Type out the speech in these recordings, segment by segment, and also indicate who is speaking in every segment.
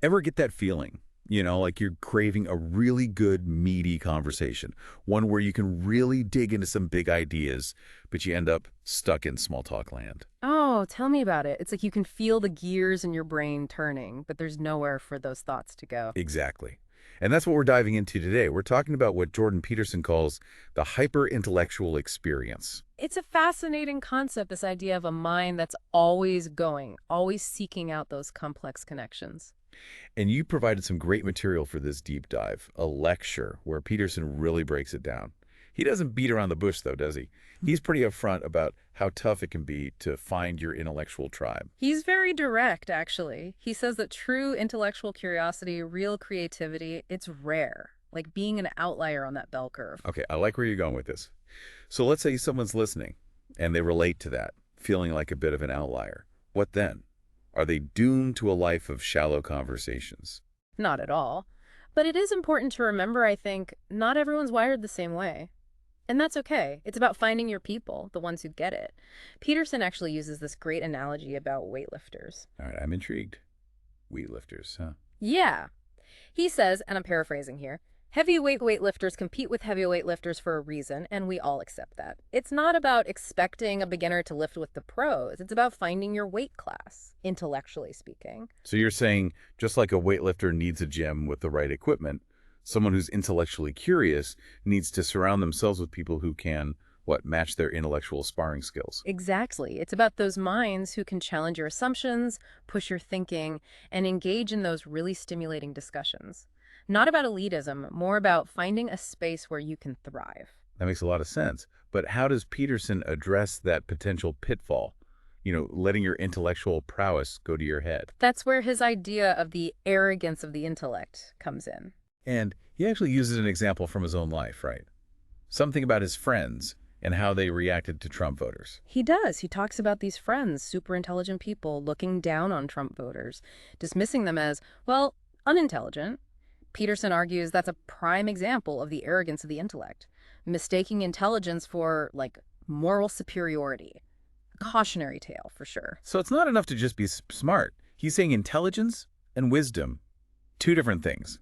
Speaker 1: Ever get that feeling? Like you're craving a really good, meaty conversation, one where you can really dig into some big ideas, but you end up stuck in small talk land.
Speaker 2: Oh, tell me about it. It's like you can feel the gears in your brain turning, but there's nowhere for those thoughts to go.
Speaker 1: Exactly. And that's what we're diving into today. We're talking about what Jordan Peterson calls the hyper-intellectual experience.
Speaker 2: It's a fascinating concept, this idea of a mind that's always going, always seeking out those complex connections.
Speaker 1: And you provided some great material for this deep dive, a lecture where Peterson really breaks it down. He doesn't beat around the bush, though, does he? He's pretty upfront about how tough it can be to find your intellectual tribe.
Speaker 2: He's very direct, actually. He says that true intellectual curiosity, real creativity, it's rare, like being an outlier on that bell curve.
Speaker 1: Okay, I like where you're going with this. So let's say someone's listening and they relate to that, feeling like a bit of an outlier. What then? Are they doomed to a life of shallow conversations?
Speaker 2: Not at all. But it is important to remember, I think, not everyone's wired the same way. And that's okay. It's about finding your people, the ones who get it. Peterson actually uses this great analogy about weightlifters.
Speaker 1: All right, I'm intrigued. Weightlifters, huh?
Speaker 2: Yeah. He says, and I'm paraphrasing here, heavyweight weightlifters compete with heavyweight lifters for a reason, and we all accept that. It's not about expecting a beginner to lift with the pros. It's about finding your weight class, intellectually speaking.
Speaker 1: So you're saying just like a weightlifter needs a gym with the right equipment, someone who's intellectually curious needs to surround themselves with people who can, what, match their intellectual sparring skills.
Speaker 2: Exactly. It's about those minds who can challenge your assumptions, push your thinking, and engage in those really stimulating discussions. Not about elitism, more about finding a space where you can thrive.
Speaker 1: That makes a lot of sense. But how does Peterson address that potential pitfall? Letting your intellectual prowess go to your head.
Speaker 2: That's where his idea of the arrogance of the intellect comes in.
Speaker 1: And he actually uses an example from his own life, right? Something about his friends and how they reacted to Trump voters.
Speaker 2: He does. He talks about these friends, super intelligent people, looking down on Trump voters, dismissing them as, well, unintelligent. Peterson argues that's a prime example of the arrogance of the intellect, mistaking intelligence for, like, moral superiority. A cautionary tale, for sure.
Speaker 1: So it's not enough to just be smart. He's saying intelligence and wisdom, two different things.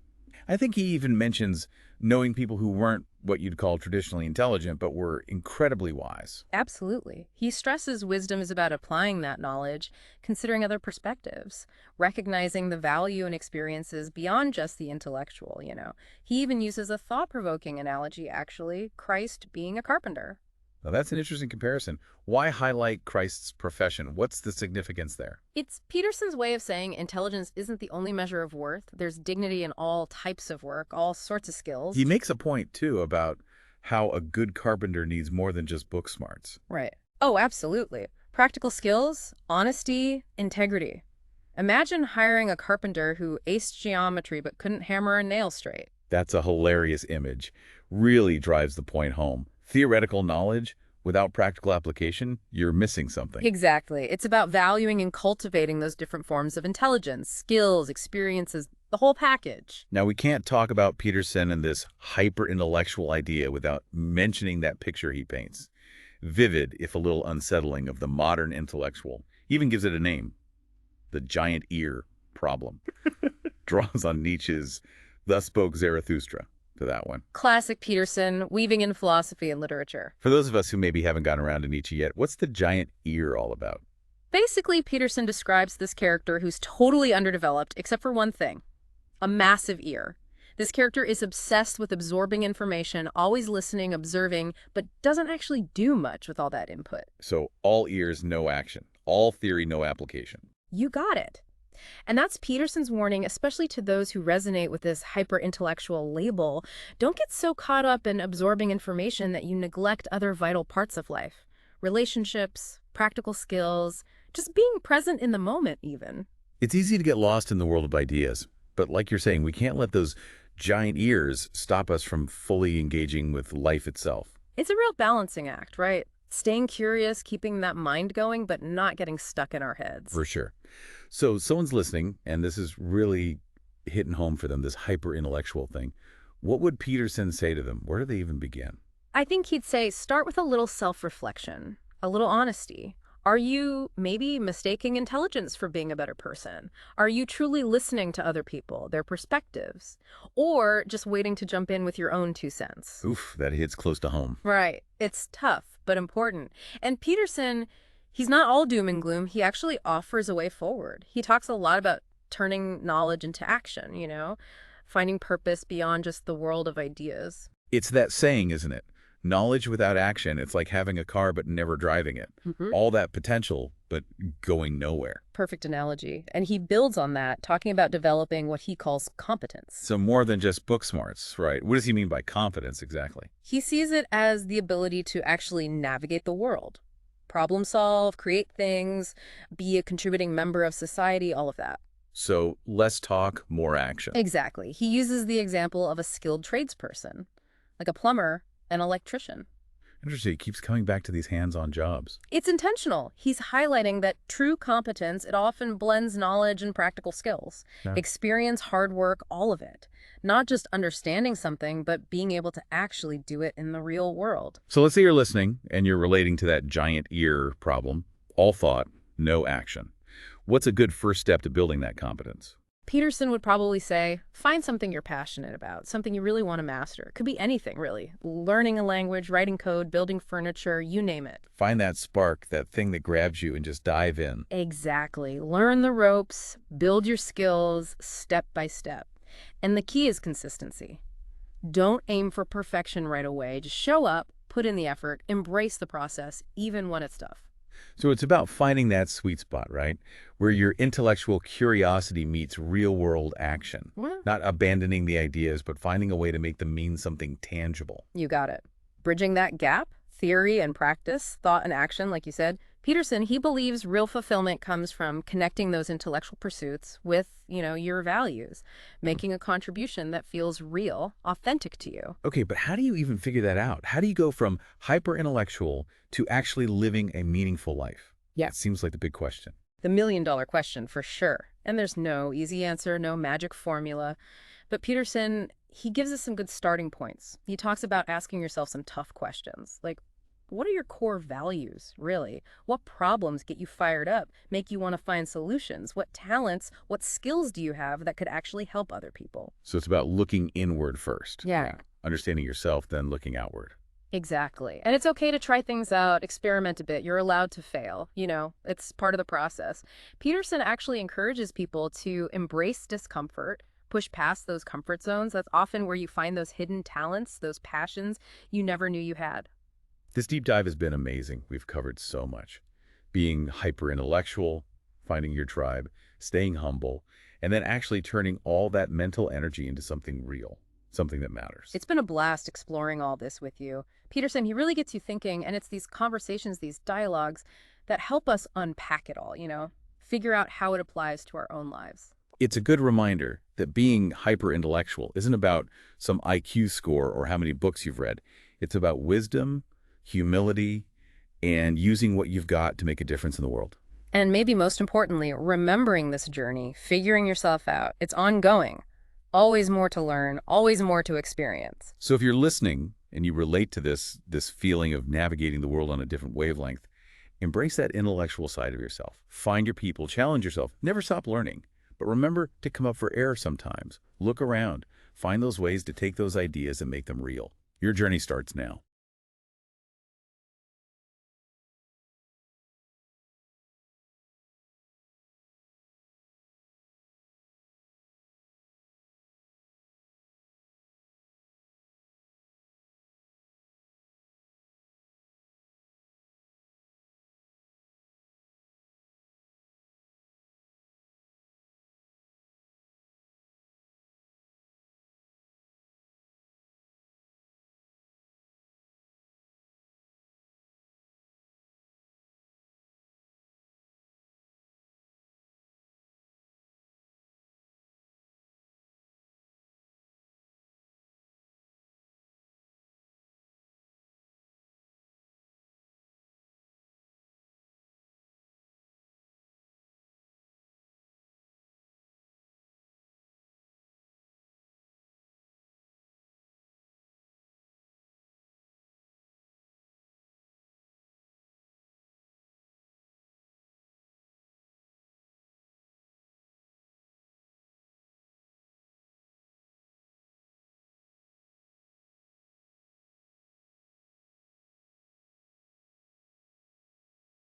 Speaker 1: I think he even mentions knowing people who weren't what you'd call traditionally intelligent, but were incredibly wise.
Speaker 2: Absolutely. He stresses wisdom is about applying that knowledge, considering other perspectives, recognizing the value and experiences beyond just the intellectual. He even uses a thought-provoking analogy, actually, Christ being a carpenter.
Speaker 1: Now, that's an interesting comparison. Why highlight Christ's profession? What's the significance there?
Speaker 2: It's Peterson's way of saying intelligence isn't the only measure of worth. There's dignity in all types of work, all sorts of skills.
Speaker 1: He makes a point, too, about how a good carpenter needs more than just book smarts.
Speaker 2: Right. Oh, absolutely. Practical skills, honesty, integrity. Imagine hiring a carpenter who aced geometry but couldn't hammer a nail straight.
Speaker 1: That's a hilarious image. Really drives the point home. Theoretical knowledge without practical application, you're missing something.
Speaker 2: Exactly. It's about valuing and cultivating those different forms of intelligence, skills, experiences, the whole package.
Speaker 1: Now, we can't talk about Peterson and this hyper-intellectual idea without mentioning that picture he paints. Vivid, if a little unsettling, of the modern intellectual. He even gives it a name, the giant ear problem. Draws on Nietzsche's "Thus Spoke Zarathustra" to that one.
Speaker 2: Classic Peterson, weaving in philosophy and literature.
Speaker 1: For those of us who maybe haven't gotten around to Nietzsche yet, what's the giant ear all about?
Speaker 2: Basically, Peterson describes this character who's totally underdeveloped, except for one thing, a massive ear. This character is obsessed with absorbing information, always listening, observing, but doesn't actually do much with all that input.
Speaker 1: So all ears, no action. All theory, no application.
Speaker 2: You got it. And that's Peterson's warning, especially to those who resonate with this hyper-intellectual label. Don't get so caught up in absorbing information that you neglect other vital parts of life. Relationships, practical skills, just being present in the moment even.
Speaker 1: It's easy to get lost in the world of ideas, but like you're saying, we can't let those giant ears stop us from fully engaging with life itself.
Speaker 2: It's a real balancing act, right? Staying curious, keeping that mind going, but not getting stuck in our heads.
Speaker 1: For sure. So someone's listening, and this is really hitting home for them, this hyper-intellectual thing. What would Peterson say to them? Where do they even begin?
Speaker 2: I think he'd say start with a little self-reflection, a little honesty. Are you maybe mistaking intelligence for being a better person? Are you truly listening to other people, their perspectives? Or just waiting to jump in with your own 2 cents?
Speaker 1: Oof, that hits close to home.
Speaker 2: Right. It's tough, but important. And Peterson, he's not all doom and gloom. He actually offers a way forward. He talks a lot about turning knowledge into action, finding purpose beyond just the world of ideas.
Speaker 1: It's that saying, isn't it? Knowledge without action, it's like having a car but never driving it.
Speaker 2: Hmm.
Speaker 1: All that potential, but going nowhere.
Speaker 2: Perfect analogy. And he builds on that, talking about developing what he calls competence.
Speaker 1: So more than just book smarts, right? What does he mean by confidence exactly?
Speaker 2: He sees it as the ability to actually navigate the world, problem solve, create things, be a contributing member of society, all of that.
Speaker 1: So less talk, more action.
Speaker 2: Exactly. He uses the example of a skilled tradesperson, like a plumber, an electrician.
Speaker 1: Interesting. He keeps coming back to these hands-on jobs.
Speaker 2: It's intentional. He's highlighting that true competence, it often blends knowledge and practical skills,
Speaker 1: Yeah.
Speaker 2: experience, hard work, all of it. Not just understanding something, but being able to actually do it in the real world.
Speaker 1: So let's say you're listening and you're relating to that giant ear problem. All thought, no action. What's a good first step to building that competence?
Speaker 2: Peterson would probably say, find something you're passionate about, something you really want to master. It could be anything, really. Learning a language, writing code, building furniture, you name it.
Speaker 1: Find that spark, that thing that grabs you, and just dive in.
Speaker 2: Exactly. Learn the ropes, build your skills step by step. And the key is consistency. Don't aim for perfection right away. Just show up, put in the effort, embrace the process, even when it's tough.
Speaker 1: So it's about finding that sweet spot, right? Where your intellectual curiosity meets real-world action.
Speaker 2: Well,
Speaker 1: Not abandoning the ideas, but finding a way to make them mean something tangible.
Speaker 2: you got it. Bridging that gap, theory and practice, thought and action, like you said. Peterson, he believes real fulfillment comes from connecting those intellectual pursuits with, your values, making a contribution that feels real, authentic to you.
Speaker 1: Okay, but how do you even figure that out? How do you go from hyper-intellectual to actually living a meaningful life?
Speaker 2: Yeah.
Speaker 1: It seems like the big question.
Speaker 2: The million-dollar question, for sure. And there's no easy answer, no magic formula. But Peterson, he gives us some good starting points. He talks about asking yourself some tough questions, like, what are your core values, really? What problems get you fired up, make you want to find solutions? What talents, what skills do you have that could actually help other people?
Speaker 1: So it's about looking inward first.
Speaker 2: Yeah.
Speaker 1: Understanding yourself, then looking outward.
Speaker 2: Exactly. And it's okay to try things out, experiment a bit. You're allowed to fail. It's part of the process. Peterson actually encourages people to embrace discomfort, push past those comfort zones. That's often where you find those hidden talents, those passions you never knew you had.
Speaker 1: This deep dive has been amazing. We've covered so much. Being hyper-intellectual, finding your tribe, staying humble, and then actually turning all that mental energy into something real, something that matters.
Speaker 2: It's been a blast exploring all this with you. Peterson, he really gets you thinking, and it's these conversations, these dialogues that help us unpack it all, figure out how it applies to our own lives.
Speaker 1: It's a good reminder that being hyper-intellectual isn't about some IQ score or how many books you've read. It's about wisdom, humility, and using what you've got to make a difference in the world.
Speaker 2: And maybe most importantly, remembering this journey, figuring yourself out. It's ongoing. Always more to learn, always more to experience.
Speaker 1: So if you're listening and you relate to this feeling of navigating the world on a different wavelength, embrace that intellectual side of yourself. Find your people, challenge yourself, never stop learning. But remember to come up for air sometimes. Look around, find those ways to take those ideas and make them real. Your journey starts now.